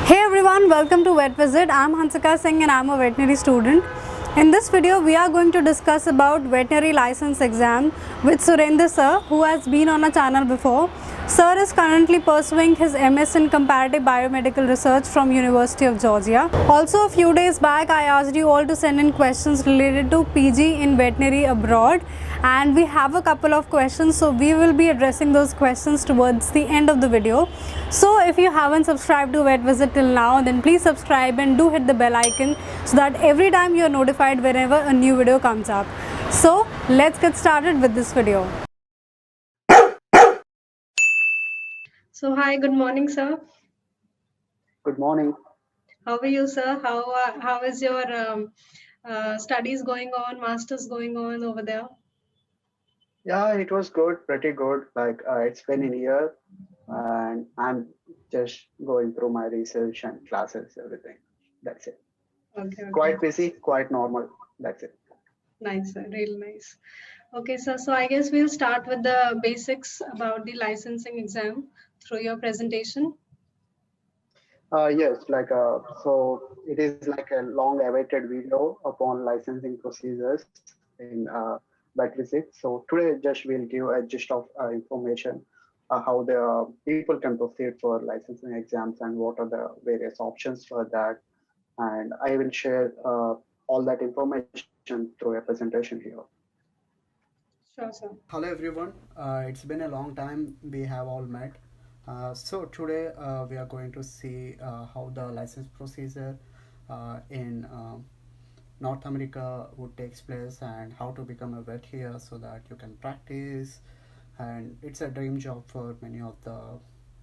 Hey everyone, welcome to Vet Visit. I'm Hansika Singh and I'm a veterinary student. In this video, we are going to discuss about veterinary license exam with Surendra sir, who has been on our channel before. Sir is currently pursuing his MS in Comparative Biomedical Research from University of Georgia. Also, a few days back, I asked you all to send in questions related to PG in veterinary abroad, and we have a couple of questions, so we will be addressing those questions towards the end of the video. So if you haven't subscribed to Vet Visit till now, then please subscribe and do hit the bell icon so that every time you are notified whenever a new video comes up. So let's get started with this video. So hi, good morning, sir. Good morning. How are you, sir? How is your studies going on, masters going on over there? Yeah, it was good, pretty good. It's been a year, and I'm just going through my research and classes, everything. That's it. Okay. Quite busy, quite normal. That's it. Nice, sir. Real nice. Okay, sir. So I guess we'll start with the basics about the licensing exam through your presentation. Yes, so it is like a long-awaited video upon licensing procedures in Vet So today, just we'll give a gist of information how the people can proceed for licensing exams and what are the various options for that. And I will share all that information through a presentation here. Sure, sir. Hello everyone, it's been a long time we have all met. So today we are going to see how the license procedure in North America would takes place and how to become a vet here so that you can practice. And it's a dream job for many of the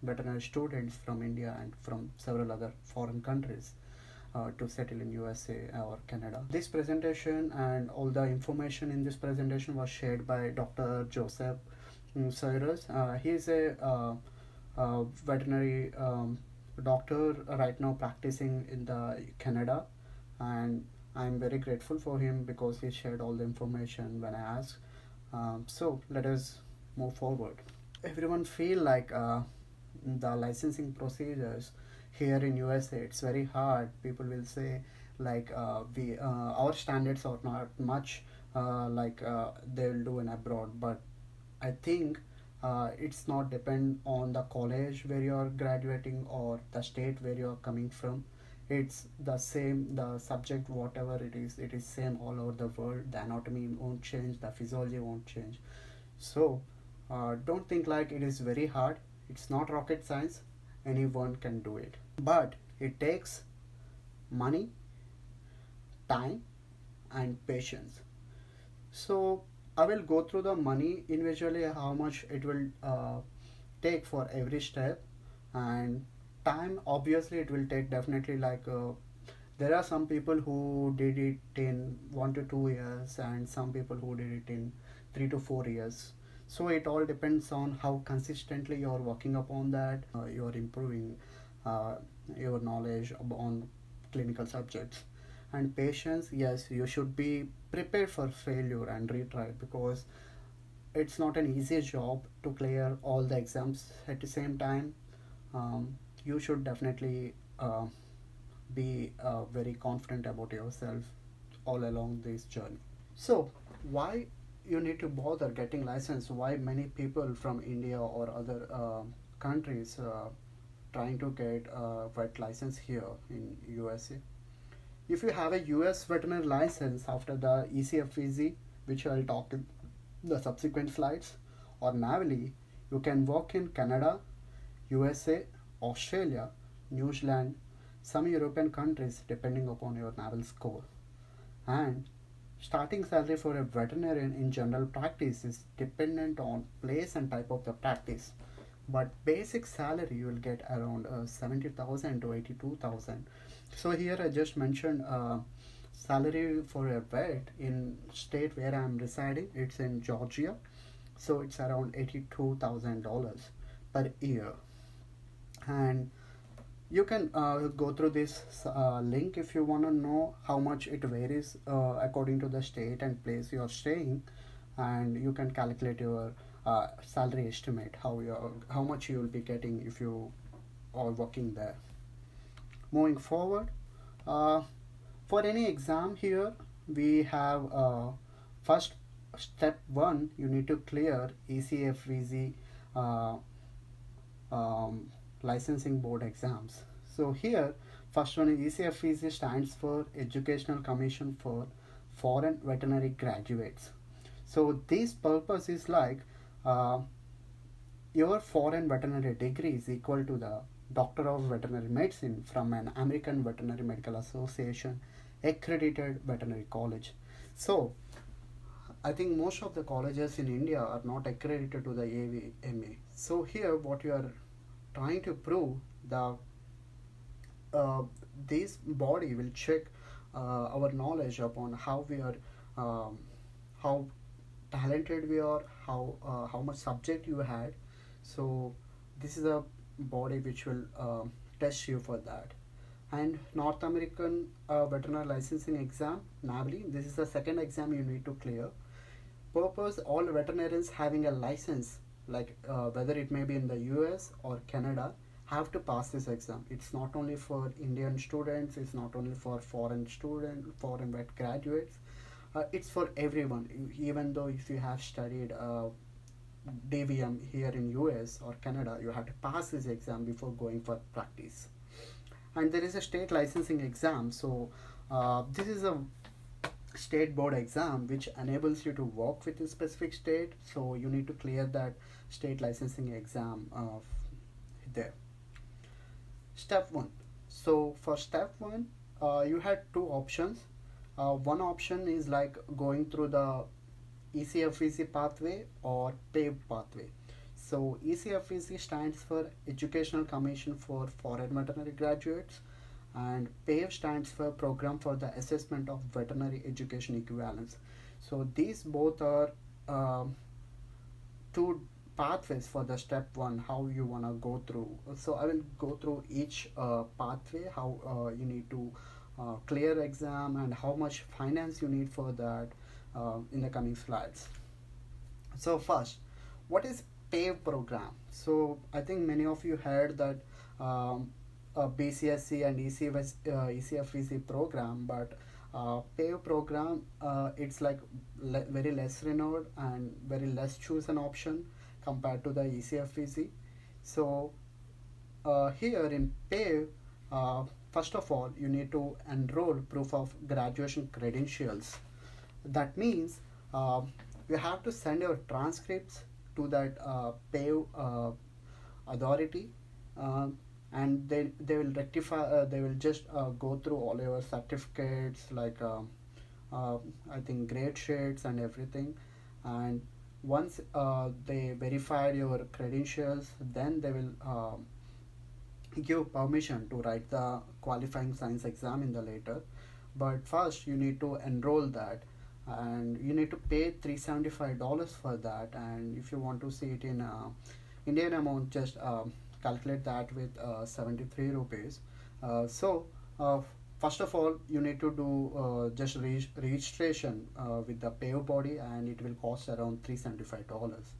veterinary students from India and from several other foreign countries to settle in USA or Canada. This presentation and all the information in this presentation was shared by Dr. Joseph Cyrus. He is a veterinary doctor right now practicing in the Canada, and I'm very grateful for him because he shared all the information when I asked. So let us move forward. Everyone feel like the licensing procedures here in USA it's very hard. People will say we our standards are not much they'll do in abroad, but I think it's not depend on the college where you are graduating or the state where you are coming from. It's the same, the subject whatever it is same all over the world. The anatomy won't change, the physiology won't change. So don't think like it is very hard. It's not rocket science. Anyone can do it, but it takes money, time, and patience. So I will go through the money individually, how much it will take for every step, and time obviously it will take definitely there are some people who did it in 1 to 2 years and some people who did it in 3 to 4 years. So it all depends on how consistently you're working upon that, you're improving uh, your knowledge on clinical subjects. And patience, yes, you should be prepared for failure and retry because it's not an easy job to clear all the exams at the same time. You should definitely be very confident about yourself all along this journey. So why you need to bother getting license? Why many people from India or other countries trying to get a vet license here in USA? If you have a US veterinary license after the ECFEZ, which I'll talk in the subsequent slides, or NAVLI, you can work in Canada, USA, Australia, New Zealand, some European countries depending upon your NAVL score. And starting salary for a veterinarian in general practice is dependent on place and type of the practice. But basic salary you will get around 70,000 to 82,000. So here I just mentioned salary for a vet in state where I am residing. It's in Georgia, so it's around $82,000 per year. And you can go through this link if you want to know how much it varies according to the state and place you are staying, and you can calculate your salary estimate how much you will be getting if you are working there. moving forward, for any exam here, we have first step 1, you need to clear ECFVZ licensing board exams. So here, first one is ECFVZ stands for Educational Commission for Foreign Veterinary Graduates. So this purpose is like your foreign veterinary degree is equal to the Doctor of Veterinary Medicine from an American Veterinary Medical Association accredited veterinary college. So I think most of the colleges in India are not accredited to the AVMA. So here what you are trying to prove, the this body will check our knowledge upon how we are, how talented we are, how much subject you had. So this is a body which will test you for that. And North American veterinary licensing exam, NAVLE, this is the second exam you need to clear. Purpose, all veterinarians having a license, like whether it may be in the US or Canada, have to pass this exam. It's not only for Indian students, it's not only for foreign vet graduates, it's for everyone. Even though if you have studied DVM here in US or Canada, you have to pass this exam before going for practice. And there is a state licensing exam. So this is a state board exam which enables you to work with a specific state. So you need to clear that state licensing exam there. Step 1. So for step 1, you had two options. One option is like going through the ECFVC pathway or PAVE pathway. So ECFVC stands for Educational Commission for Foreign Veterinary Graduates, and PAVE stands for Program for the Assessment of Veterinary Education Equivalence. So these both are two pathways for the step 1, how you want to go through. So I will go through each pathway, how you need to clear exam and how much finance you need for that in the coming slides. So first, what is PAVE program? So I think many of you heard that BCSC and ECFVC program, but PAVE program, it's like very less renowned and very less chosen option compared to the ECFVC. So here in PAVE, first of all, you need to enroll proof of graduation credentials. That means you have to send your transcripts to that PAVE authority, and they will rectify, they will just go through all your certificates, like I think grade sheets and everything. And once they verified your credentials, then they will give permission to write the qualifying science exam in the later. But first you need to enroll that, and you need to pay $375 for that. And if you want to see it in Indian amount, just calculate that with 73 rupees. So first of all, you need to do just registration with the PAVE body, and it will cost around $375.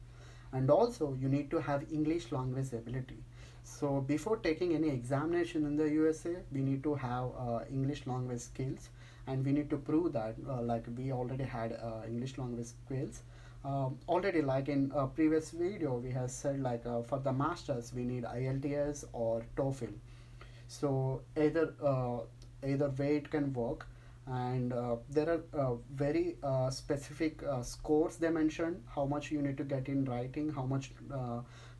And also you need to have English language ability. So before taking any examination in the USA, we need to have English language skills, and we need to prove that like we already had English language skills. Already, like in a previous video, we have said like for the masters we need IELTS or TOEFL. So either way it can work. And there are very specific scores they mentioned, how much you need to get in writing, how much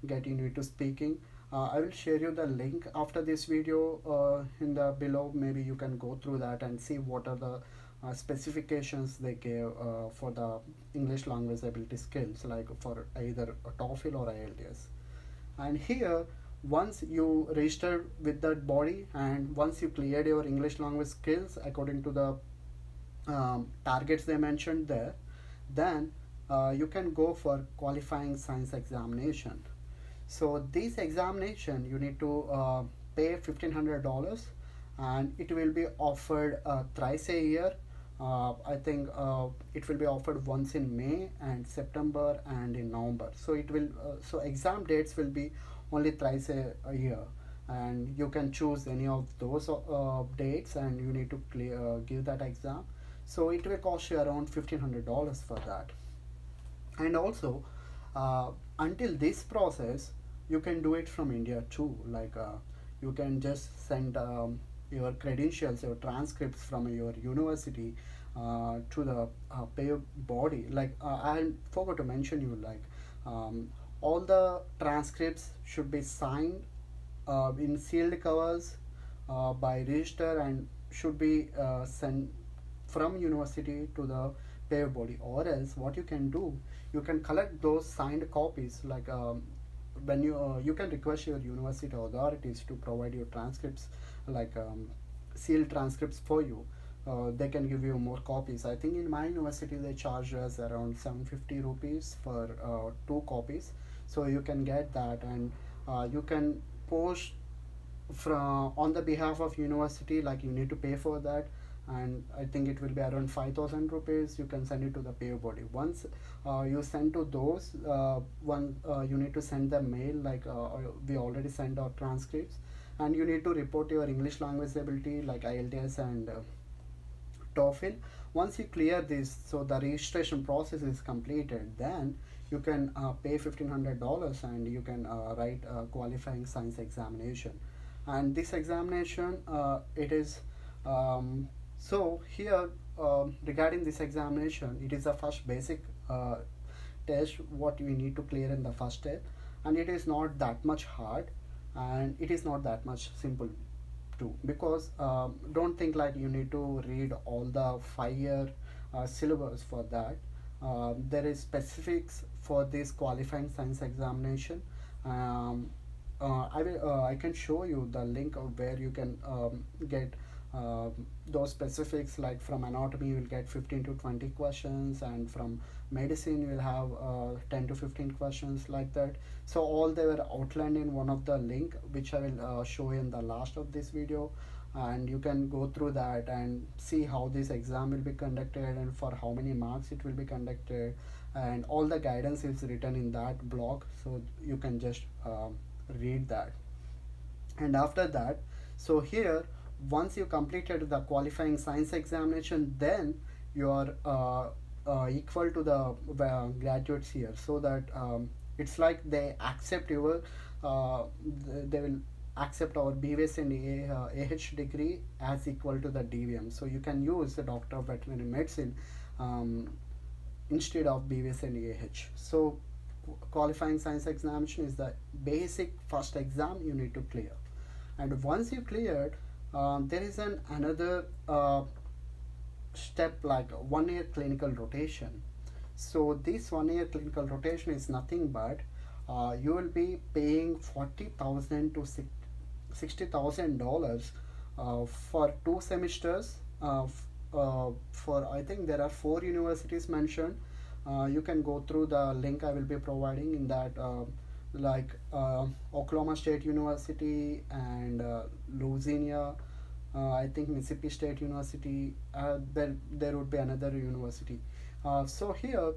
get you need to speaking. I will share you the link after this video in the below. Maybe you can go through that and see what are the specifications they gave for the English language ability skills, like for either a TOEFL or IELTS. And here, once you register with that body, and once you cleared your English language skills according to the targets they mentioned there, then you can go for qualifying science examination. So this examination you need to pay $1,500, and it will be offered thrice a year. I think it will be offered once in May and September and in November. So it will so exam dates will be only thrice a year. and you can choose any of those dates, and you need to give that exam. So it will cost you around $1,500 for that. And also, until this process, you can do it from India too. Like you can just send your credentials, your transcripts from your university to the PAVE body. Like I forgot to mention you, like all the transcripts should be signed in sealed covers by register, and should be sent from university to the PAVE body. Or else what you can do, you can collect those signed copies, like when you can request your university authorities to provide your transcripts, like sealed transcripts for you. They can give you more copies. I think in my university they charge us around 750 rupees for 2 copies. So you can get that, and you can post from on the behalf of university, like you need to pay for that, and I think it will be around 5,000 rupees. You can send it to the PAVE body. Once you send to those you need to send the mail, like we already sent our transcripts, and you need to report your English language ability, like IELTS and TOEFL. Once you clear this, so the registration process is completed, then you can pay $1,500 and you can write a qualifying science examination. And this examination, it is so here regarding this examination, it is the first basic test what you need to clear in the first step, and it is not that much hard, and it is not that much simple too, because don't think like you need to read all the 5-year syllabus for that. There is specifics for this qualifying science examination. I can show you the link of where you can get those specifics. Like from anatomy you will get 15 to 20 questions, and from medicine you will have 10 to 15 questions, like that. So all they were outlined in one of the link, which I will show in the last of this video, and you can go through that and see how this exam will be conducted and for how many marks it will be conducted, and all the guidance is written in that blog, so you can just read that. And after that, so here once you completed the qualifying science examination, then you are equal to the graduates here, so that it's like they accept your they will accept our BVS and AH degree as equal to the DVM. So you can use the Doctor of Veterinary Medicine instead of BVS and AH. So qualifying science examination is the basic first exam you need to clear. And once you cleared, there is another step, like 1-year clinical rotation. So this 1-year clinical rotation is nothing but you will be paying $40,000 to $60,000 for 2 semesters. For I think there are 4 universities mentioned. You can go through the link I will be providing in that, like Oklahoma State University and Louisiana, I think Mississippi State University, there would be another university. So here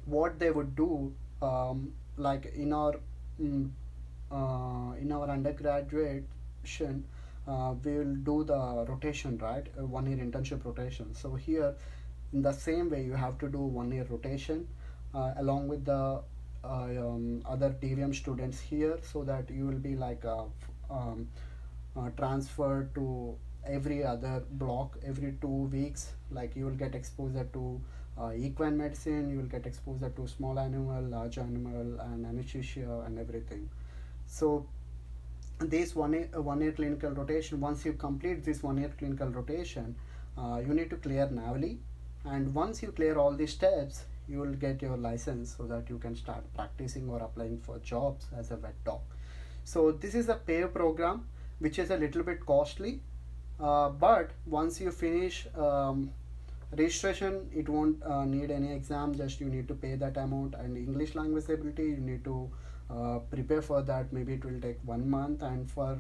what they would do, like in our undergraduation, we will do the rotation, right? A 1-year internship rotation. So here in the same way you have to do 1-year rotation along with the other DVM students here, so that you will be like transferred to every other block every 2 weeks. Like you will get exposure to equine medicine, you will get exposure to small animal, large animal, and anesthesia and everything. So this 1-year clinical rotation, once you complete this 1-year clinical rotation, you need to clear NAVLE, and once you clear all these steps, you will get your license, so that you can start practicing or applying for jobs as a vet dog. So this is a PAVE program, which is a little bit costly, but once you finish registration, it won't need any exam, just you need to pay that amount. And English language ability, you need to prepare for that. Maybe it will take 1 month, and for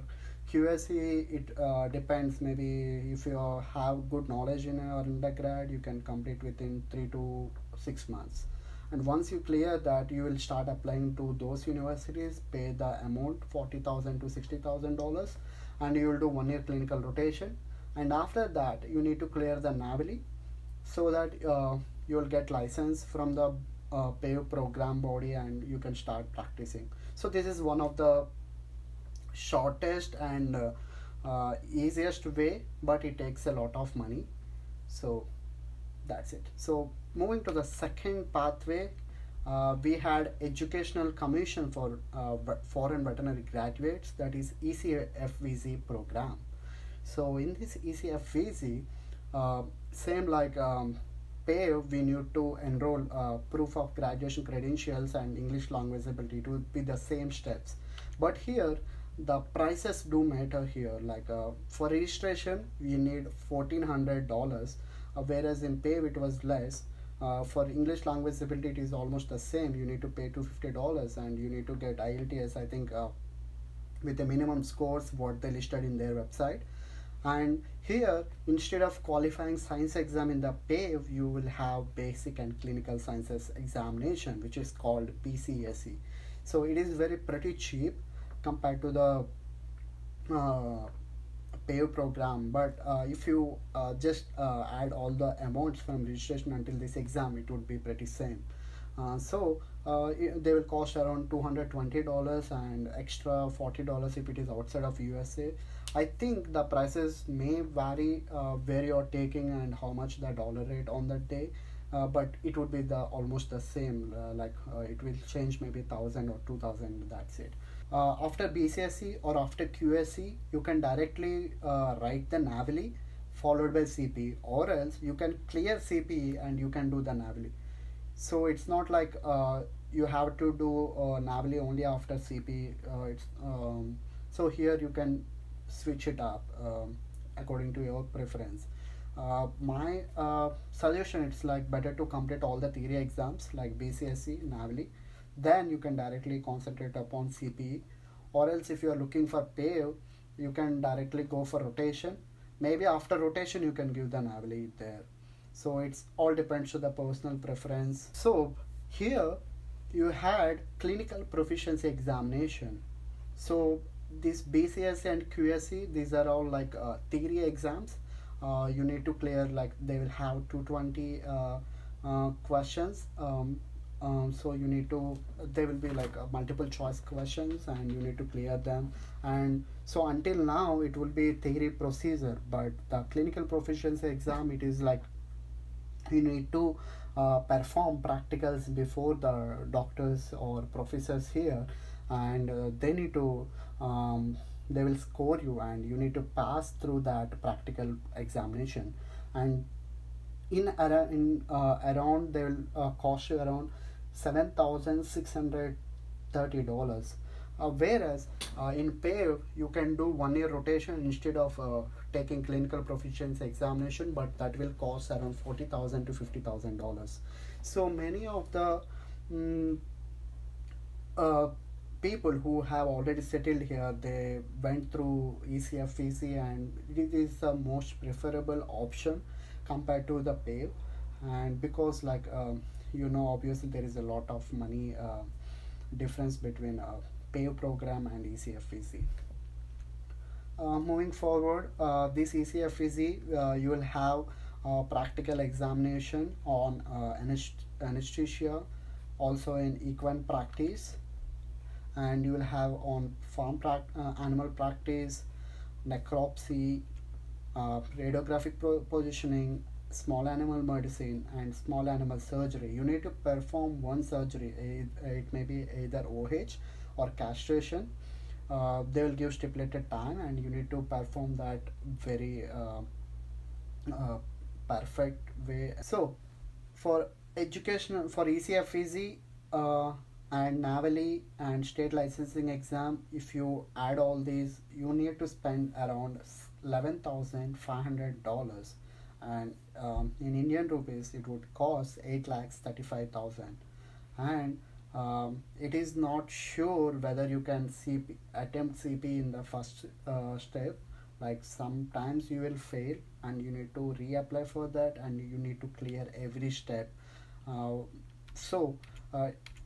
QSE it depends. Maybe if you have good knowledge in your undergrad, you can complete within 3 to 6 months. and once you clear that, you will start applying to those universities, pay the amount $40,000 to $60,000, and you will do 1 year clinical rotation. And after that, you need to clear the NAVLE, so that you will get license from the PAVE program body, and you can start practicing. So this is one of the shortest and easiest way, but it takes a lot of money. So that's it. So moving to the second pathway, we had Educational Commission for Foreign Veterinary Graduates, that is ECFVZ program. So in this ECFVZ, same like PAVE, we need to enroll proof of graduation credentials and English language ability. It will be the same steps, but here the prices do matter here. Like for registration, we need $1,400, whereas in PAVE it was less. For English language ability, it is almost the same. You need to pay $250, and you need to get IELTS, I think, with the minimum scores what they listed in their website. And here, instead of qualifying science exam in the PAVE, you will have basic and clinical sciences examination, which is called BCSE. So it is very pretty cheap compared to the PAVE program. But if you just add all the amounts from registration until this exam, it would be pretty same. They will cost around $220 and extra $40 if it is outside of USA. I think the prices may vary where you are taking and how much the dollar rate on that day, but it would be almost the same. It will change maybe 1,000 or 2,000. That's it. After BCSE or after QSE, you can directly write the NAVLE followed by CPE, or else you can clear CPE and you can do the NAVLE. So it's not like you have to do NAVLE only after CPE. So here you can switch it up according to your preference. My suggestion, it's like better to complete all the theory exams like BCSE, NAVLE, then you can directly concentrate upon CPE. Or else if you are looking for PAVE, you can directly go for rotation. Maybe after rotation you can give the NAVLE there. So it's all depends on the personal preference. So here you had clinical proficiency examination. So this BCSE and QSE, these are all like theory exams. You need to clear, like they will have 220 questions. So you need to, they will be like multiple choice questions, and you need to clear them. And so until now it will be theory procedure, but the clinical proficiency exam, it is like you need to perform practicals before the doctors or professors here, and they need to they will score you, and you need to pass through that practical examination. And around they will cost you around $7,630. Whereas in PAVE you can do 1 year rotation instead of taking clinical proficiency examination, but that will cost around $40,000 to $50,000. So many of the people who have already settled here, they went through ECFVC, and it is the most preferable option compared to the PAVE. And because like obviously there is a lot of money difference between PAVE program and ECFVC. Moving forward, this ECFVC, you will have practical examination on anesthesia, also in equine practice, and you will have on animal practice, necropsy, radiographic positioning, small animal medicine, and small animal surgery. You need to perform one surgery. It may be either OH or castration. They will give stipulated time, and you need to perform that very perfect way. So for educational, for ECFVZ and NAVLE and state licensing exam, if you add all these, you need to spend around $11,500, and in Indian rupees it would cost 8,35,000. And it is not sure whether you can attempt CP in the first step. Like sometimes you will fail, and you need to reapply for that, and you need to clear every step. So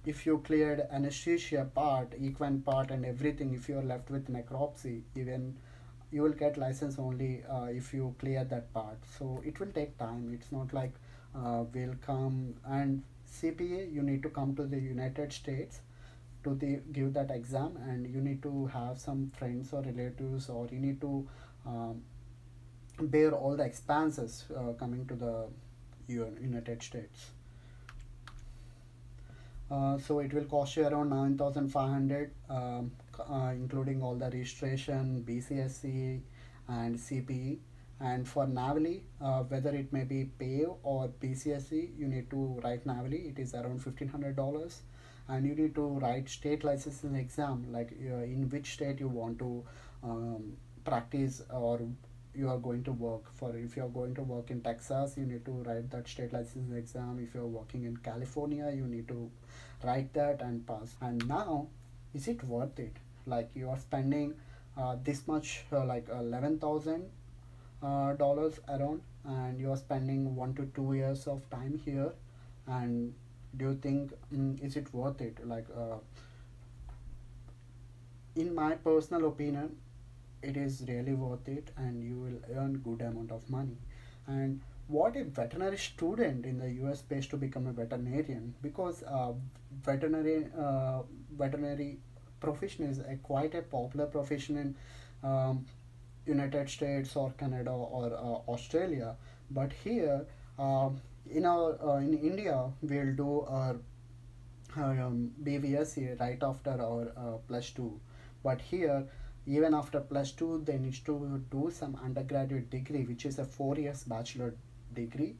if you cleared anesthesia part, equine part and everything, if you are left with necropsy, even you will get license only if you clear that part. So it will take time. It's not like we'll come and CPA, you need to come to the United States to give that exam, and you need to have some friends or relatives, or you need to bear all the expenses coming to the United States. So it will cost you around 9,500, including all the registration, BCSC, and CPE. And for Navally, whether it may be PAVE or BCSC, you need to write Navally. It is around $1,500, and you need to write state licensing exam, like in which state you want to practice or you are going to work for. If you are going to work in Texas, you need to write that state licensing exam. If you are working in California, you need to write that and pass. And now, is it worth it? Like you are spending this much, like $11,000 around, and you are spending 1 to 2 years of time here. And do you think is it worth it? Like in my personal opinion, it is really worth it, and you will earn good amount of money. And what a veterinary student in the US pays to become a veterinarian, because veterinary profession is quite a popular profession in United States or Canada or Australia. But here in India, we'll do our BVSC right after our +2. But here, even after +2, they need to do some undergraduate degree, which is a 4 years bachelor degree.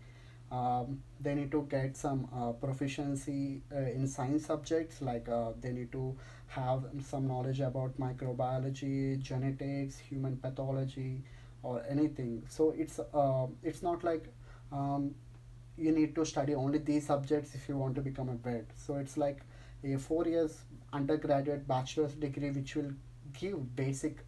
They need to get some proficiency in science subjects, like they need to have some knowledge about microbiology, genetics, human pathology, or anything. So it's not like you need to study only these subjects if you want to become a vet. So it's like a 4 years undergraduate bachelor's degree, which will give basic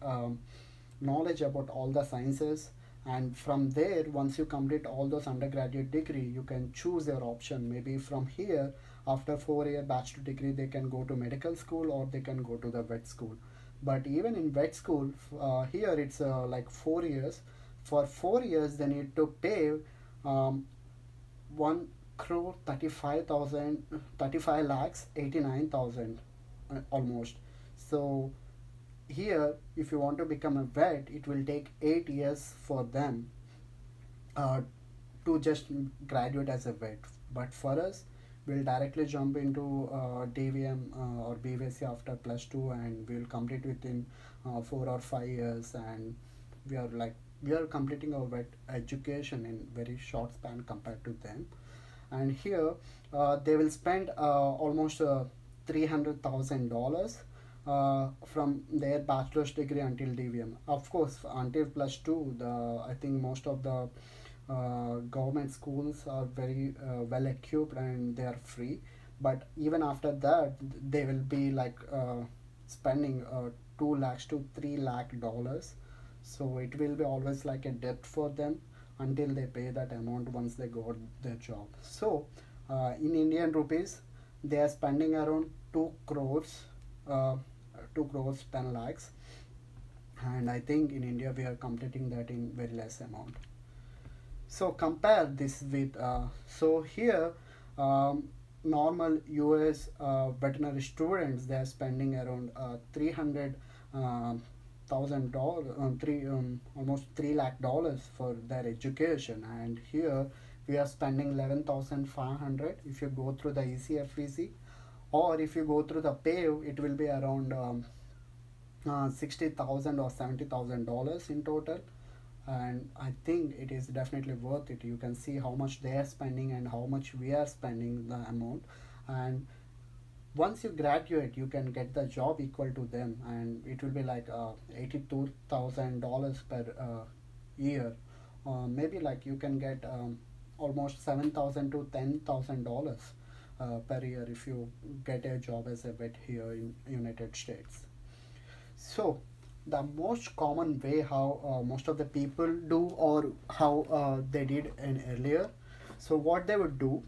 knowledge about all the sciences. And from there, once you complete all those undergraduate degree, you can choose your option. Maybe from here, after 4 year bachelor degree, they can go to medical school or they can go to the vet school. But even in vet school, here it's like 4 years. For 4 years, they need to pay 1 crore 35,000, 35 lakhs 89,000 almost. So here, if you want to become a vet, it will take 8 years for them to just graduate as a vet. But for us, we'll directly jump into DVM or BVSC after +2, and we'll complete within 4 or 5 years, and we are completing our vet education in very short span compared to them. And here they will spend almost $300,000 from their bachelor's degree until DVM. Of course, until +2, I think most of the government schools are very well equipped and they are free. But even after that, they will be like spending 2 lakhs to 3 lakh dollars. So it will be always like a debt for them until they pay that amount once they got their job. So in Indian rupees, they are spending around 2 crores 10 lakhs, and I think in India we are completing that in very less amount. So compare this with so here normal US veterinary students, they are spending around $300,000 almost $3 lakh for their education, and here we are spending 11,500 if you go through the ECFEC, or if you go through the PAVE, it will be around $60,000 or $70,000 in total. And I think it is definitely worth it. You can see how much they are spending and how much we are spending the amount. And once you graduate, you can get the job equal to them, and it will be like $82,000 per year. Maybe like you can get almost $7,000 to $10,000 per year if you get a job as a vet here in United States. So the most common way how most of the people do, or how they did in earlier, so what they would do,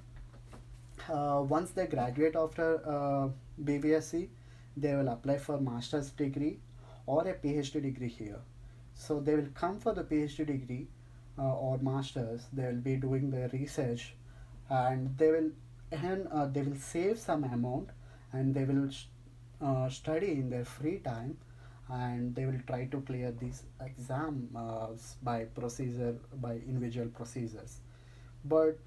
once they graduate after BVSC, they will apply for master's degree or a PhD degree here. So they will come for the PhD degree or masters. They will be doing their research, and they will save some amount, and they will study in their free time, and they will try to clear these exams by individual procedures. But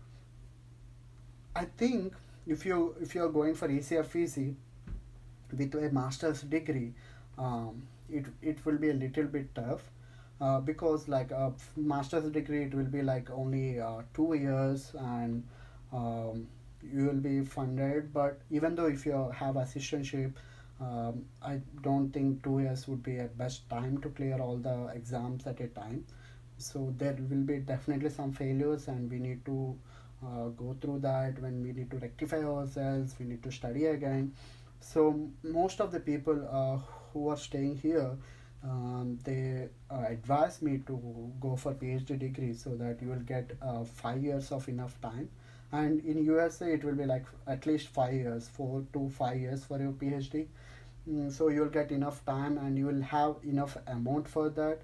I think if you are going for ECFEC with a master's degree, it will be a little bit tough, because like a master's degree, it will be like only 2 years, and you will be funded. But even though if you have assistantship, I don't think 2 years would be a best time to clear all the exams at a time. So there will be definitely some failures, and we need to go through that. When we need to rectify ourselves, we need to study again. So most of the people who are staying here, they advise me to go for PhD degree, so that you will get 5 years of enough time. And in USA, it will be like at least 5 years, 4 to 5 years for your PhD. So you'll get enough time, and you will have enough amount for that,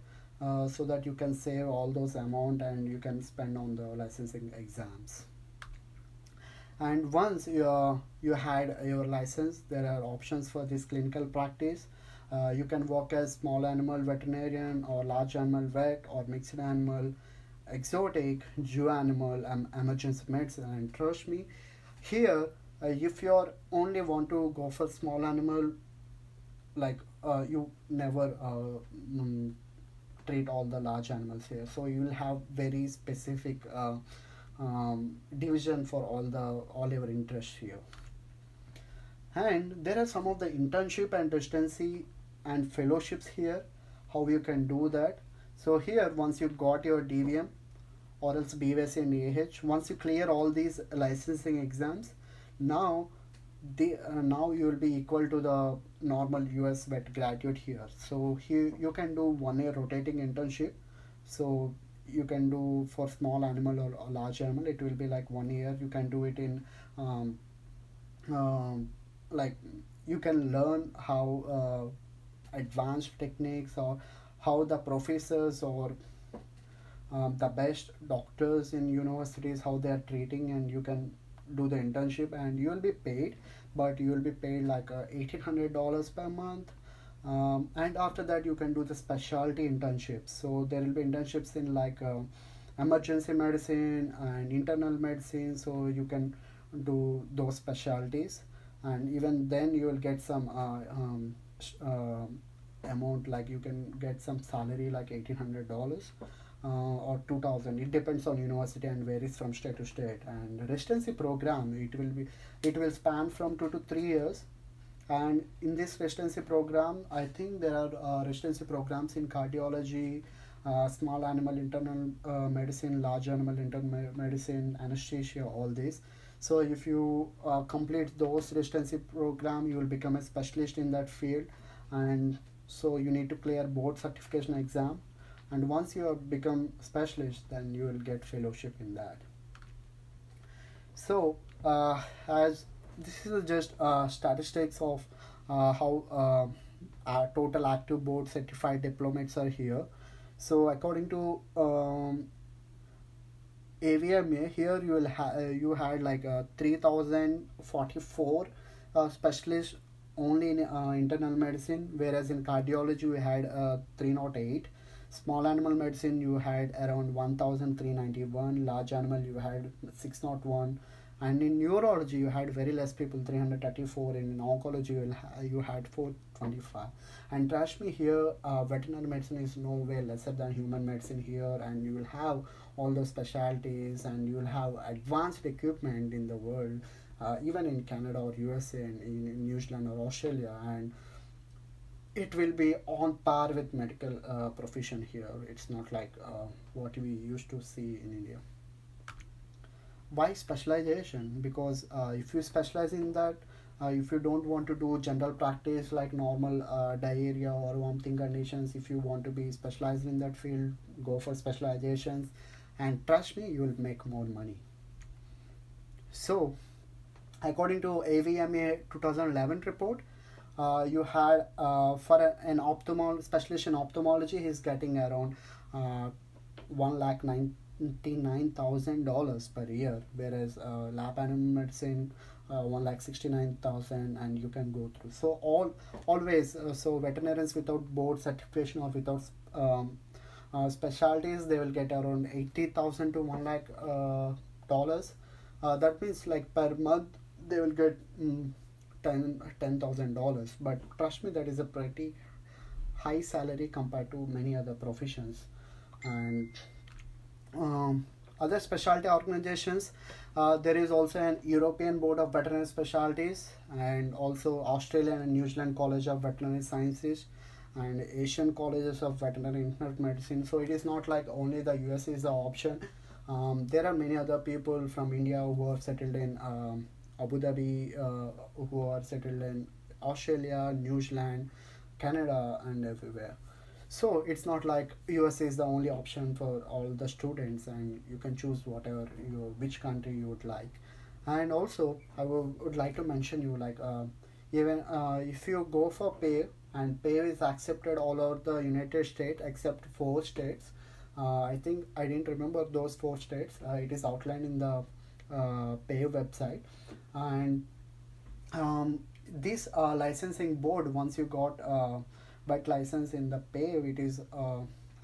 so that you can save all those amount, and you can spend on the licensing exams. And once you had your license, there are options for this clinical practice. You can work as small animal veterinarian, or large animal vet, or mixed animal, exotic, zoo animal, emergency medicine. And trust me, here, if you only want to go for small animal, like you never treat all the large animals here. So you will have very specific division for all your interests here. And there are some of the internship and residency and fellowships here, how you can do that. So here, once you got your DVM or else BVSC and AH, once you clear all these licensing exams, now now you will be equal to the normal US vet graduate here. So here you can do 1 year rotating internship. So you can do for small animal or large animal, it will be like 1 year. You can do it in like you can learn how advanced techniques, or how the professors or the best doctors in universities, how they are treating, and you can do the internship, and you will be paid, but you will be paid like $1,800 per month. And after that, you can do the specialty internships. So there will be internships in like emergency medicine and internal medicine, so you can do those specialties. And even then you will get some amount, like you can get some salary like $1,800 or 2,000. It depends on university and varies from state to state. And residency program, it will span from 2 to 3 years. And in this residency program, I think there are residency programs in cardiology, small animal internal medicine, large animal internal medicine, anesthesia, all this. So if you complete those residency program, you will become a specialist in that field. And so you need to clear board certification exam. And once you have become specialist, then you will get fellowship in that. So as this is just statistics of how our total active board certified diplomates are here. So according to AVMA, here you had like 3,044 specialists only in internal medicine, whereas in cardiology you had 308. Small animal medicine you had around 1,391. Large animal you had 601. And in neurology you had very less people, 334. In oncology you had 425. And trust me, here veterinary medicine is no way lesser than human medicine here, and you will have all the specialties, and you will have advanced equipment in the world, even in Canada or USA and in New Zealand or Australia, and it will be on par with medical profession here. It's not like what we used to see in India. Why specialization? Because if you specialize in that, if you don't want to do general practice like normal diarrhea or vomiting conditions, if you want to be specialized in that field, go for specializations, and trust me, you will make more money. So according to AVMA 2011 report, you had for an specialist in ophthalmology, he's getting around $1,99,000 per year, whereas lab animal medicine 1,69,000, and you can go through. So always so veterinarians without board certification or without specialties, they will get around 80,000 to 1 lakh dollars. That means like per month they will get $10,000. But trust me, that is a pretty high salary compared to many other professions. And other specialty organizations, there is also an European Board of Veterinary Specialties, and also Australian and New Zealand College of Veterinary Sciences, and Asian Colleges of Veterinary Internal Medicine. So it is not like only the US is the option. There are many other people from India who are settled in Abu Dhabi, who are settled in Australia, New Zealand, Canada, and everywhere. So it's not like US is the only option for all the students, and you can choose whatever which country you would like. And also I would like to mention you, like even if you go for PAVE, and PAVE is accepted all over the United States except 4 states. I think I didn't remember those 4 states. It is outlined in the PAVE website. And this licensing board, once you got vet license in the PAVE, it is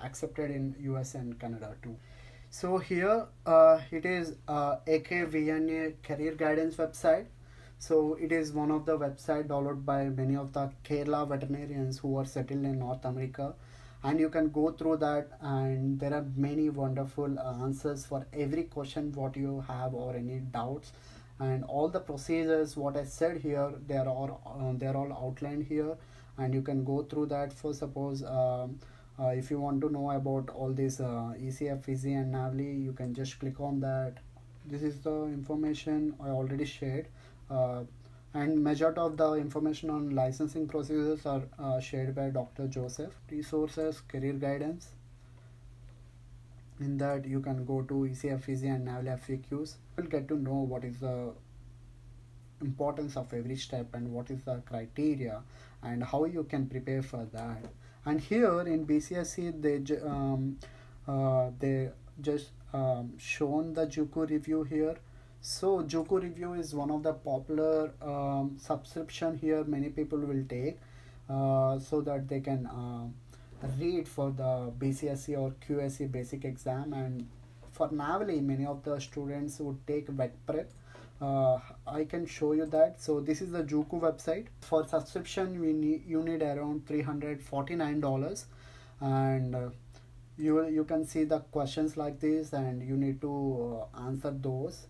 accepted in US and Canada too. So here it is EQUIVALENCE career guidance website. So it is one of the website downloaded by many of the Kerala veterinarians who are settled in North America, and you can go through that, and there are many wonderful answers for every question what you have or any doubts. And all the procedures what I said here, they are all outlined here, and you can go through that. For suppose if you want to know about all this ECF, Easy and Navli, you can just click on that. This is the information I already shared, and majority of the information on licensing procedures are shared by Dr. Joseph. Resources, career guidance. In that you can go to ECF, Easy and Navli FAQs. You will get to know what is the importance of every step and what is the criteria and how you can prepare for that. And here in BCSC they just shown the Juku review here. So Juku review is one of the popular subscription here many people will take so that they can read for the BCSC or QSC basic exam. And for Navali, many of the students would take vet prep. I can show you that. So this is the Juku website. For subscription you need around $349, and you can see the questions like this, and you need to answer those.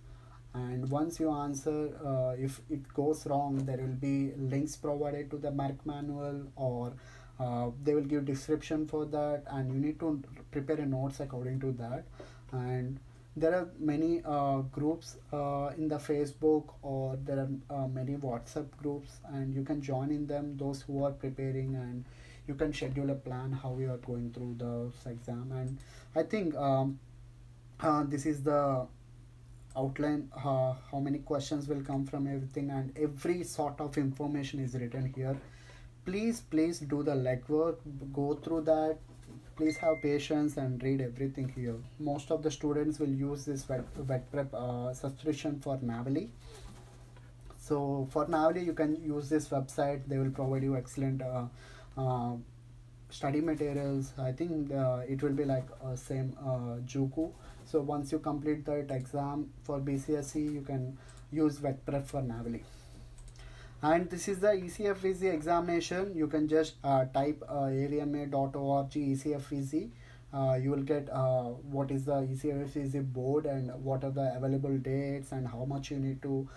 And once you answer, if it goes wrong, there will be links provided to the mark manual, or they will give description for that, and you need to prepare a notes according to that. And there are many groups in the Facebook, or there are many WhatsApp groups, and you can join in them, those who are preparing, and you can schedule a plan how you are going through the exam. And I think this is the outline, how many questions will come from everything, and every sort of information is written here. Please do the legwork, go through that. Please have patience and read everything here. Most of the students will use this vet prep subscription for Navali. So for Navali you can use this website. They will provide you excellent study materials. I think it will be like same Juku. So once you complete that exam for BCSC, you can use vet prep for Navali. And this is the ECFEZ examination. You can just type avma.org ECFEZ. You will get what is the ECFEZ board, and what are the available dates, and how much you need to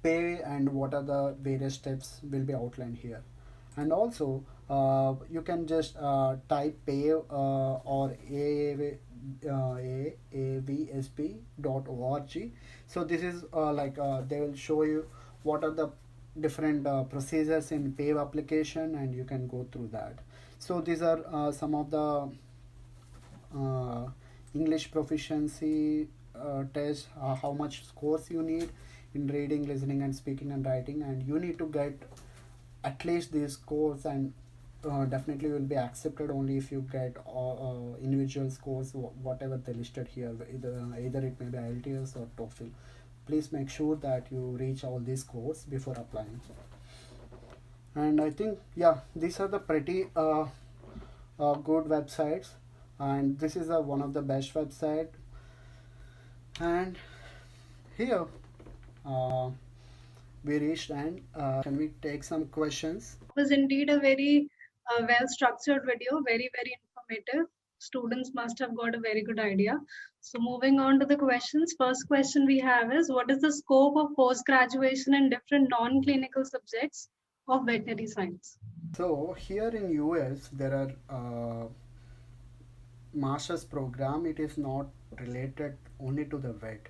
pay, and what are the various steps will be outlined here. And also you can just type PAVE or avsp.org. So this is they will show you what are the different procedures in PAVE application, and you can go through that. So these are some of the English proficiency test how much scores you need in reading, listening, and speaking and writing, and you need to get at least these scores, and definitely will be accepted only if you get individual scores, whatever they listed here, either it may be IELTS or TOEFL. Please make sure that you reach all these scores before applying. And I think, yeah, these are the pretty good websites, and this is one of the best website. And here we reached, and can we take some questions? Was indeed a very well structured video, very, very informative. Students must have got a very good idea. So, moving on to the questions. First question we have is, what is the scope of post graduation in different non clinical subjects of veterinary science? So here in US there are master's program. It is not related only to the vet,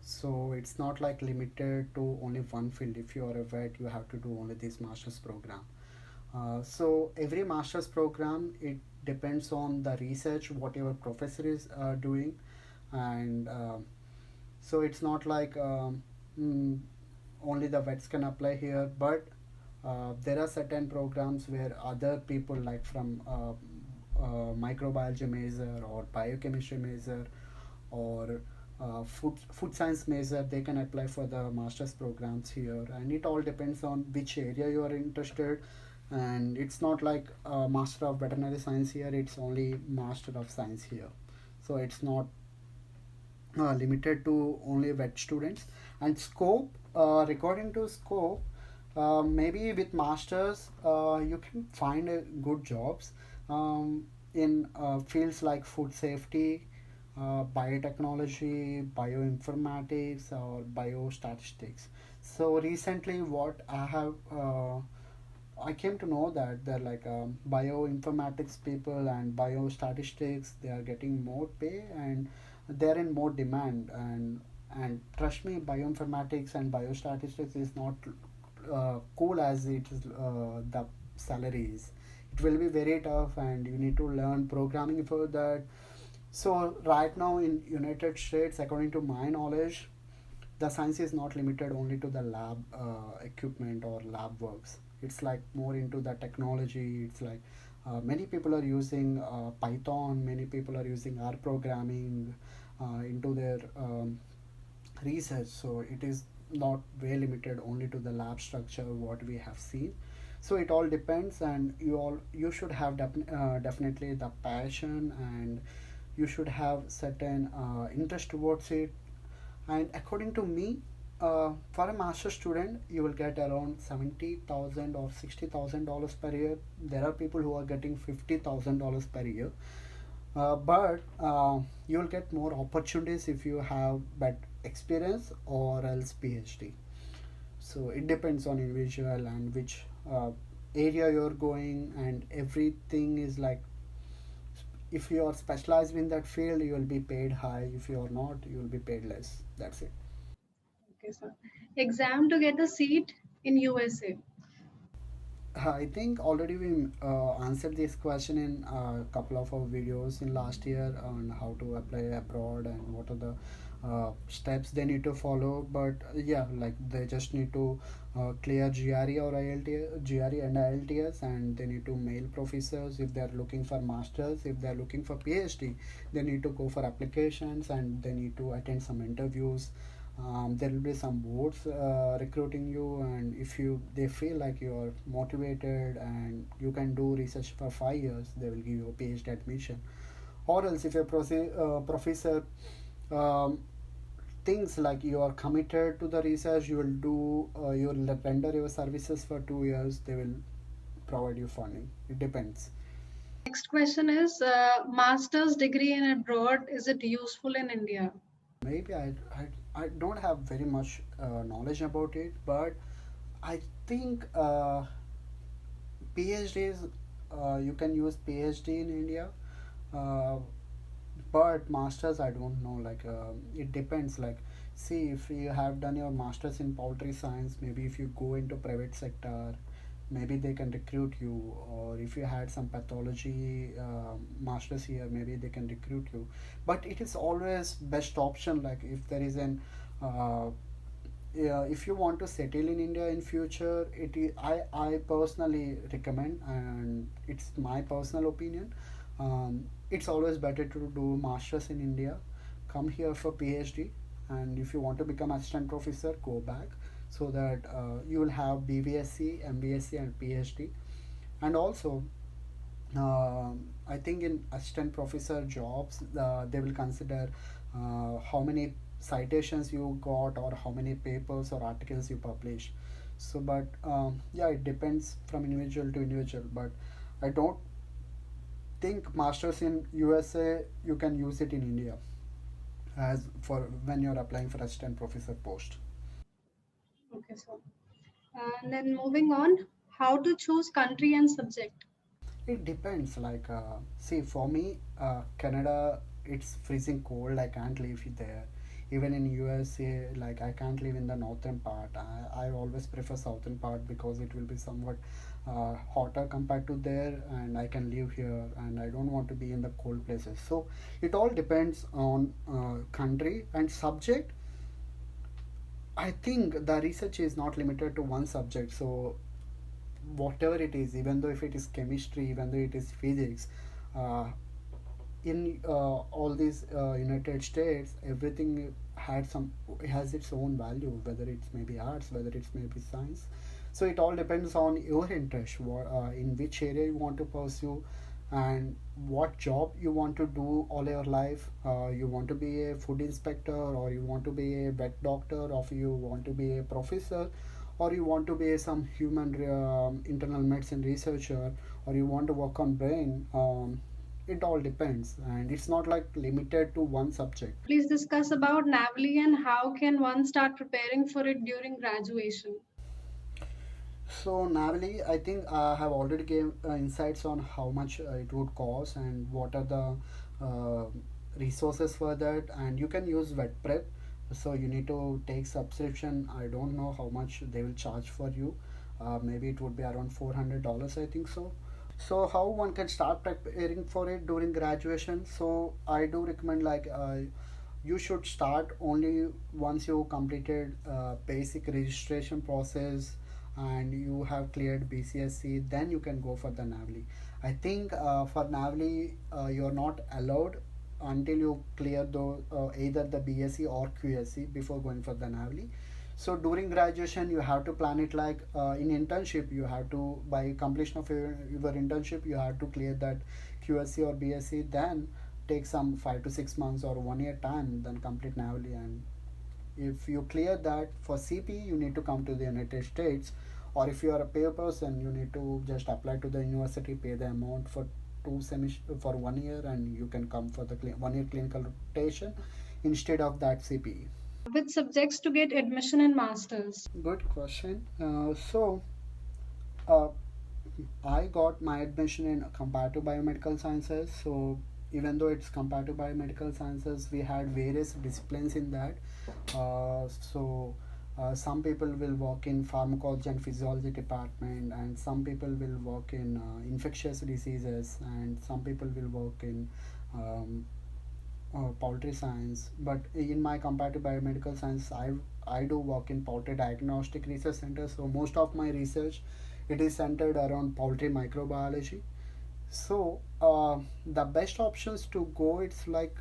so it's not like limited to only one field. If you are a vet, you have to do only this master's program. So every master's program, it depends on the research what your professor is doing, and so it's not like only the vets can apply here, but there are certain programs where other people, like from microbiology major or biochemistry major or food science major, they can apply for the master's programs here, and it all depends on which area you are interested. And it's not like master of veterinary science here, it's only master of science here, so it's not limited to only vet students. And scope, according to scope, maybe with masters you can find good jobs in fields like food safety, biotechnology, bioinformatics, or biostatistics. So recently what I came to know that they're like bioinformatics people and biostatistics, they are getting more pay and they're in more demand. And trust me, bioinformatics and biostatistics is not cool as it is the salaries. It will be very tough, and you need to learn programming for that. So right now in United States, according to my knowledge, the science is not limited only to the lab equipment or lab works. It's like more into the technology. It's like many people are using Python, many people are using R programming into their research. So it is not very limited only to the lab structure what we have seen. So it all depends, and you should have definitely the passion, and you should have certain interest towards it. And according to me, for a master student, you will get around $70,000 or $60,000 per year. There are people who are getting $50,000 per year, but you will get more opportunities if you have that experience or else PhD. So it depends on individual and which area you're going, and everything is like, if you are specialized in that field, you will be paid high. If you are not, you will be paid less. That's it. Okay, sir. Exam to get a seat in USA. I think already we answered this question in a couple of our videos in last year on how to apply abroad and what are the steps they need to follow. But yeah, like they just need to clear GRE or IELTS, GRE and IELTS, and they need to mail professors if they are looking for masters. If they are looking for PhD, they need to go for applications and they need to attend some interviews. There will be some boards recruiting you, and if they feel like you are motivated and you can do research for 5 years, they will give you a PhD admission. Or else if a professor thinks like you are committed to the research, you will render your services for 2 years, they will provide you funding. It depends. Next question is, master's degree in abroad, is it useful in India? Maybe I don't have very much knowledge about it, but I think PhDs, you can use PhD in India, uh, but masters I don't know. Like it depends. Like, see, if you have done your masters in poultry science, maybe if you go into private sector, maybe they can recruit you, or if you had some pathology masters here, maybe they can recruit you. But it is always best option, like if there is an yeah, if you want to settle in India in future, I personally recommend, and it's my personal opinion. It's always better to do masters in India, come here for PhD, and if you want to become assistant professor, go back, so that you will have BVSc, MBSc, and PhD. And also, I think in assistant professor jobs, they will consider how many citations you got, or how many papers or articles you publish. So, but yeah, it depends from individual to individual. But I don't think masters in USA you can use it in India as for when you're applying for assistant professor post. Okay, so and then moving on, how to choose country and subject. It depends. Like, see, for me, Canada, it's freezing cold. I can't live there. Even in USA, like I can't live in the northern part. I always prefer southern part because it will be somewhat hotter compared to there, and I can live here, and I don't want to be in the cold places. So it all depends on country and subject. I think the research is not limited to one subject. So whatever it is, even though if it is chemistry, even though it is physics, uh, in all these United States, everything had some has its own value, whether it's maybe arts, whether it's maybe science. So it all depends on your interest, in which area you want to pursue, and what job you want to do all your life. You want to be a food inspector, or you want to be a vet doctor, or you want to be a professor, or you want to be some human internal medicine researcher, or you want to work on brain. It all depends, and it's not like limited to one subject. Please discuss about NAVLI and how can one start preparing for it during graduation. So Navali, I think I have already gave insights on how much it would cost and what are the uh, resources for that, and you can use vet prep. So you need to take subscription. I don't know how much they will charge for you. Maybe it would be around $400, I think so. So how one can start preparing for it during graduation? So I do recommend, like, you should start only once you completed basic registration process and you have cleared BCSC, then you can go for the NAVLI. I think for NAVLI you're not allowed until you clear either the BSc or QSC before going for the NAVLI. So during graduation you have to plan it, like in internship you have to, by completion of your internship, you have to clear that QSC or BSc, then take some 5 to 6 months or 1 year time, then complete NAVLI. And if you clear that for CP, you need to come to the United States, or if you are a pay person, you need to just apply to the university, pay the amount for 1 year, and you can come for the 1 year clinical rotation instead of that CPE. Which subjects to get admission in masters? Good question. Uh, I got my admission in comparative biomedical sciences. So even though it's comparative biomedical sciences, we had various disciplines in that. Some people will work in pharmacology and physiology department, and some people will work in infectious diseases, and some people will work in um, poultry science. But in my comparative biomedical science, I do work in poultry diagnostic research center. So most of my research, it is centered around poultry microbiology. So the best options to go, it's like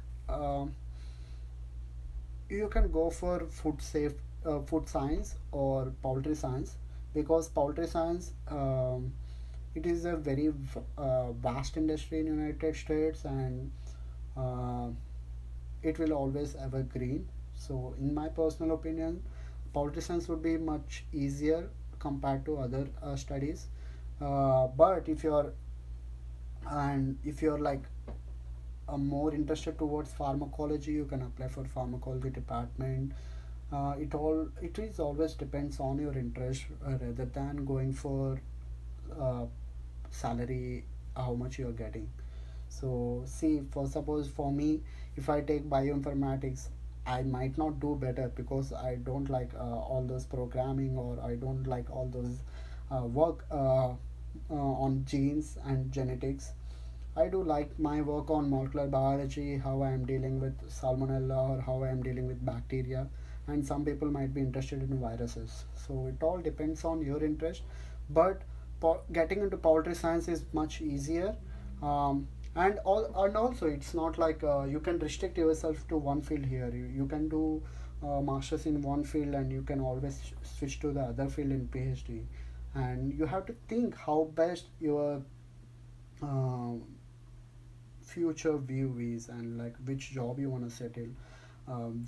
you can go for food science or poultry science, because poultry science, it is a very vast industry in United States, and uh, it will always evergreen. So in my personal opinion, poultry science would be much easier compared to other studies. But if you're like more interested towards pharmacology, you can apply for pharmacology department. It is always depends on your interest, rather than going for uh, salary, how much you are getting. So see, for suppose for me, if I take bioinformatics, I might not do better because I don't like all those programming, or I don't like all those work on genes and genetics. I do like my work on molecular biology, how I am dealing with salmonella or how I am dealing with bacteria, and some people might be interested in viruses. So it all depends on your interest. But getting into poultry science is much easier, and also it's not like you can restrict yourself to one field here. You can do masters in one field, and you can always switch to the other field in PhD. And you have to think how best your uh, future view is, and like which job you want to settle,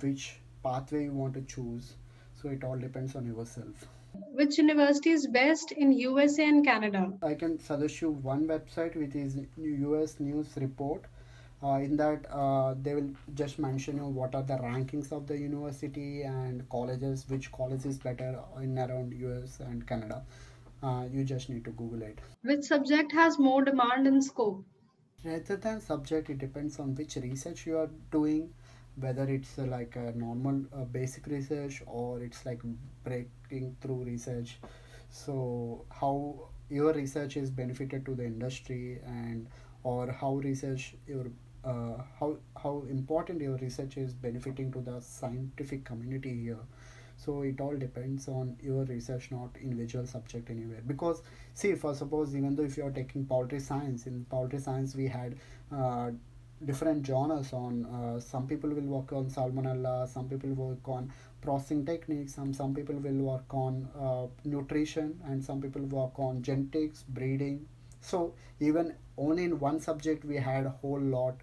which pathway you want to choose. So it all depends on yourself. Which university is best in USA and Canada? I can suggest you one website which is US News Report. In that, they will just mention you what are the rankings of the university and colleges, which college is better in around US and Canada. You just need to Google it. Which subject has more demand and scope? Rather than subject, it depends on which research you are doing, whether it's like a normal basic research or it's like breaking through research. So how your research is benefited to the industry, and or how research your how important your research is benefiting to the scientific community here. So it all depends on your research, not individual subject anywhere. Because see, for suppose, even though if you are taking poultry science, in poultry science we had uh, different genres on, some people will work on salmonella, some people work on processing techniques, some people will work on nutrition, and some people work on genetics, breeding. So even only in one subject we had a whole lot.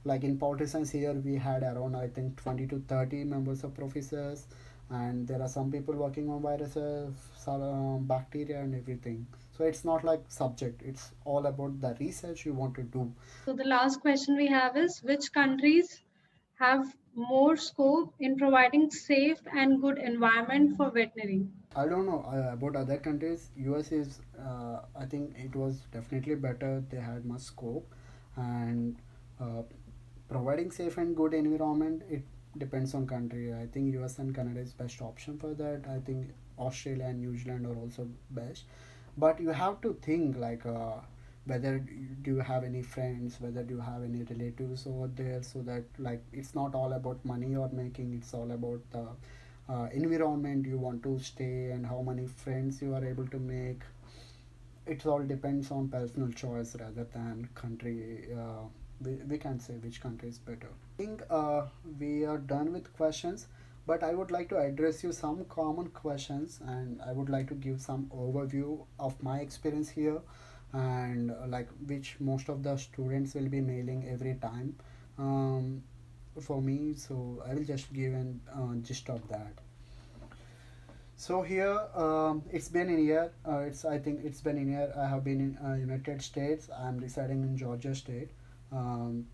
Like in poultry science here we had around, I think, 20 to 30 members of professors, and there are some people working on viruses, bacteria and everything. So it's not like subject, it's all about the research you want to do. So the last question we have is which countries have more scope in providing safe and good environment for veterinary? I don't know about other countries. US is, I think it was definitely better. They had much scope, and uh, providing safe and good environment. It depends on country. I think US and Canada is best option for that. I think Australia and New Zealand are also best. But you have to think like whether do you have any friends, whether do you have any relatives over there, so that like it's not all about money you're making. It's all about the environment you want to stay and how many friends you are able to make. It all depends on personal choice rather than country. We can say which country is better. I think we are done with questions, but I would like to address you some common questions, and I would like to give some overview of my experience here, and like which most of the students will be mailing every time for me. So I will just give an gist of that. So here, it's been in year. I think it's been in year. I have been in United States. I'm residing in Georgia State. Um,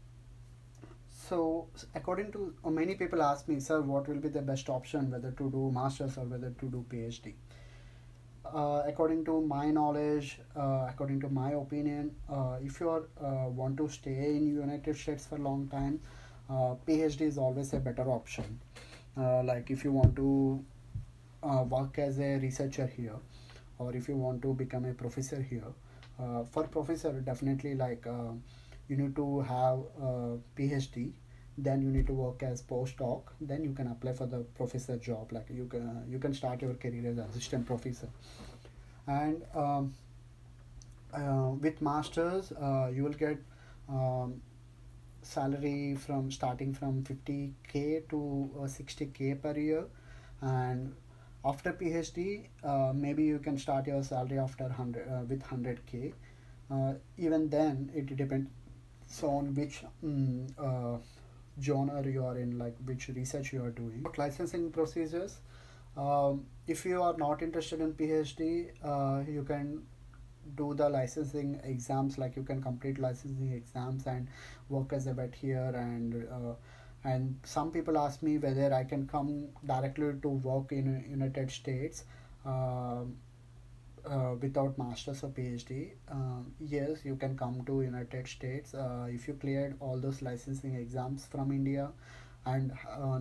so according to many people ask me, sir, what will be the best option, whether to do masters or whether to do PhD? According to my knowledge, according to my opinion, if you are want to stay in United States for a long time, PhD is always a better option. Like if you want to work as a researcher here, or if you want to become a professor here, for professor definitely like you need to have a PhD, then you need to work as postdoc, then you can apply for the professor job. Like you can start your career as assistant professor. And with masters you will get um, salary from starting from 50K to 60K per year. And after PhD, maybe you can start your salary after 100 with 100K. Even then, it depends on which genre you are in, like which research you are doing. Licensing procedures. If you are not interested in PhD, you can do the licensing exams. Like you can complete licensing exams and work as a vet here. And some people ask me whether I can come directly to work in United States without masters or PhD. Yes, you can come to United States if you cleared all those licensing exams from India, and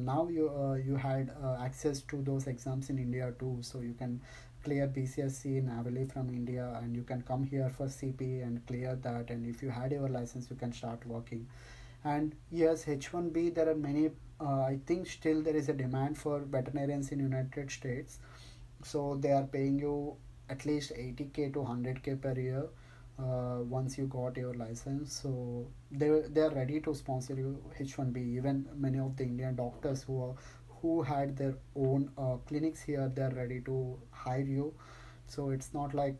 now you had access to those exams in India too, so you can clear BCSC Navali from India, and you can come here for CP and clear that, and if you had your license you can start working. And yes, H1B, there are many, I think still there is a demand for veterinarians in United States, so they are paying you at least 80K to 100K per year once you got your license. So they are ready to sponsor you H1B. Even many of the Indian doctors who had their own clinics here, they are ready to hire you. So it's not like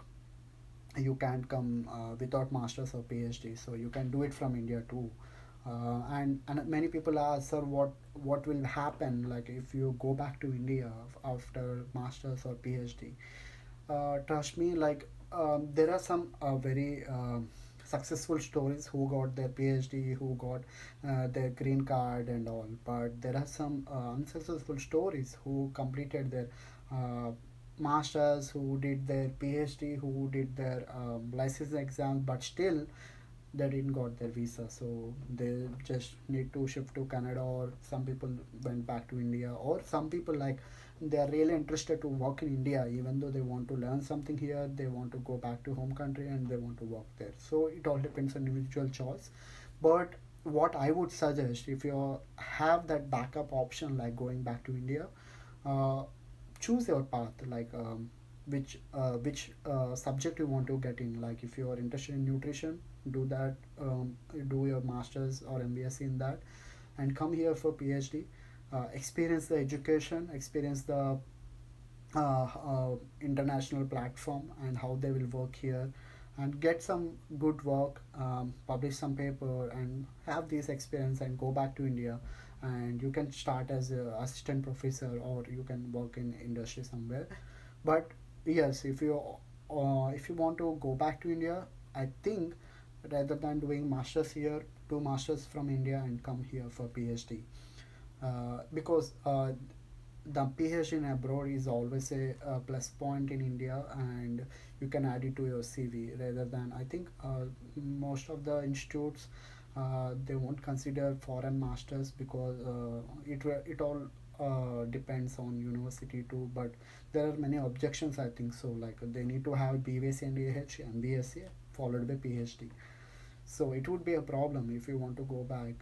you can't come without masters or PhD, so you can do it from India too. And many people ask, sir, what will happen like if you go back to India after masters or PhD? Trust me, like there are some very successful stories who got their PhD, who got their green card and all, but there are some unsuccessful stories who completed their uh, masters, who did their PhD, who did their license exam, but still they didn't got their visa, so they just need to shift to Canada, or some people went back to India, or some people like they are really interested to work in India, even though they want to learn something here, they want to go back to home country and they want to work there. So it all depends on individual choice. But what I would suggest, if you have that backup option like going back to India, uh, choose your path, like which subject you want to get in. Like if you are interested in nutrition, do that, do your masters or MBSc in that, and come here for PhD. Experience the education, experience the international platform and how they will work here, and get some good work, publish some paper and have this experience, and go back to India, and you can start as a assistant professor, or you can work in industry somewhere. But yes, if you want to go back to India, I think rather than doing masters here, do masters from India and come here for PhD, because the PhD in abroad is always a plus point in India, and you can add it to your CV, rather than, I think most of the institutes they won't consider foreign masters, because it all depends on university too. But there are many objections, I think so, like they need to have BVC and AH MBSc followed by PhD, so it would be a problem if you want to go back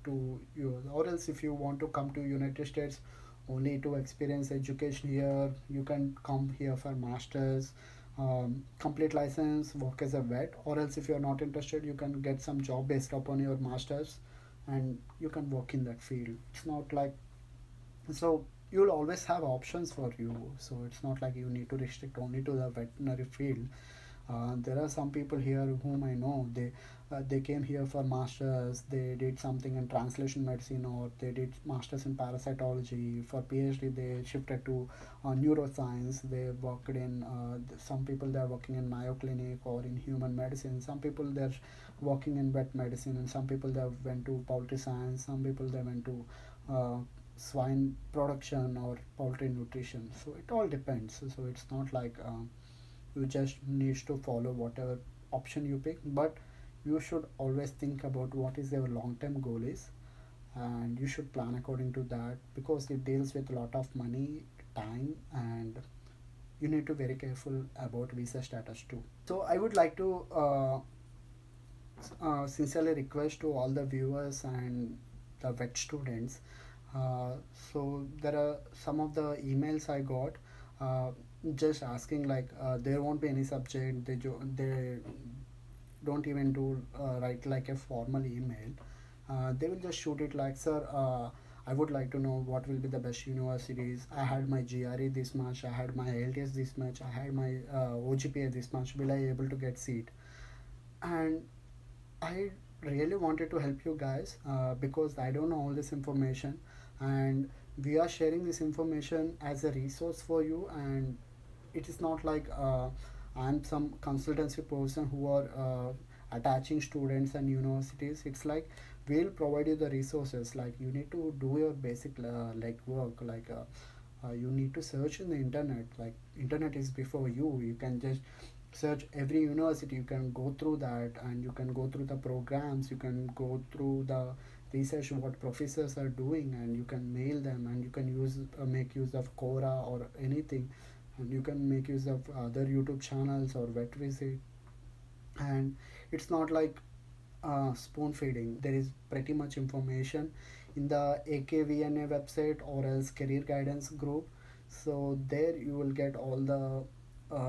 to you, or else if you want to come to United States only to experience education here, you can come here for masters, complete license, work as a vet, or else if you're not interested, you can get some job based upon your masters and you can work in that field. It's not like, so you'll always have options for you, so it's not like you need to restrict only to the veterinary field. There are some people here whom I know, they came here for masters, they did something in translation medicine, or they did masters in parasitology. For PhD they shifted to neuroscience, they worked in some people they are working in Mayo Clinic or in human medicine, some people they're working in vet medicine, and some people they went to poultry science, some people they went to swine production or poultry nutrition. So it all depends, so it's not like you just need to follow whatever option you pick, but you should always think about what is your long term goal is, and you should plan according to that, because it deals with a lot of money, time, and you need to be very careful about visa status too. So I would like to sincerely request to all the viewers and the vet students, so there are some of the emails I got just asking like there won't be any subject, they don't even do write like a formal email, they will just shoot it like, sir, I would like to know what will be the best universities, I had my GRE this much, I had my LTS this much, I had my OGPA this much, will I able to get seat? And I really wanted to help you guys because I don't know all this information, and we are sharing this information as a resource for you. And it is not like I'm some consultancy person who are attaching students and universities. It's like we'll provide you the resources. Like you need to do your basic like work. Like you need to search in the internet. Like internet is before you. You can just search every university, you can go through that, and you can go through the programs, you can go through the research what professors are doing, and you can mail them, and you can use make use of Quora or anything, and you can make use of other YouTube channels or vet visit. And it's not like spoon feeding. There is pretty much information in the AKVNA website or else career guidance group. So there you will get all the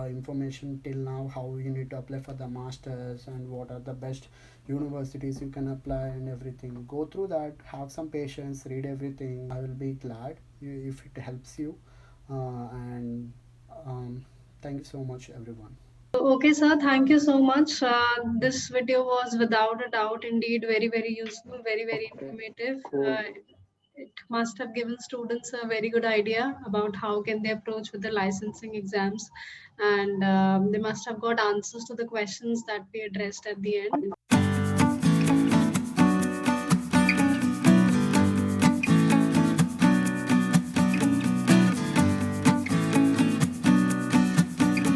information till now, how you need to apply for the masters and what are the best universities you can apply and everything. Go through that, have some patience, read everything. I will be glad if it helps you. And thank you so much, everyone. Okay, sir, thank you so much. This video was without a doubt indeed very, very useful, very, very Okay, informative. cool. It must have given students a very good idea about how can they approach with the licensing exams, and they must have got answers to the questions that we addressed at the end.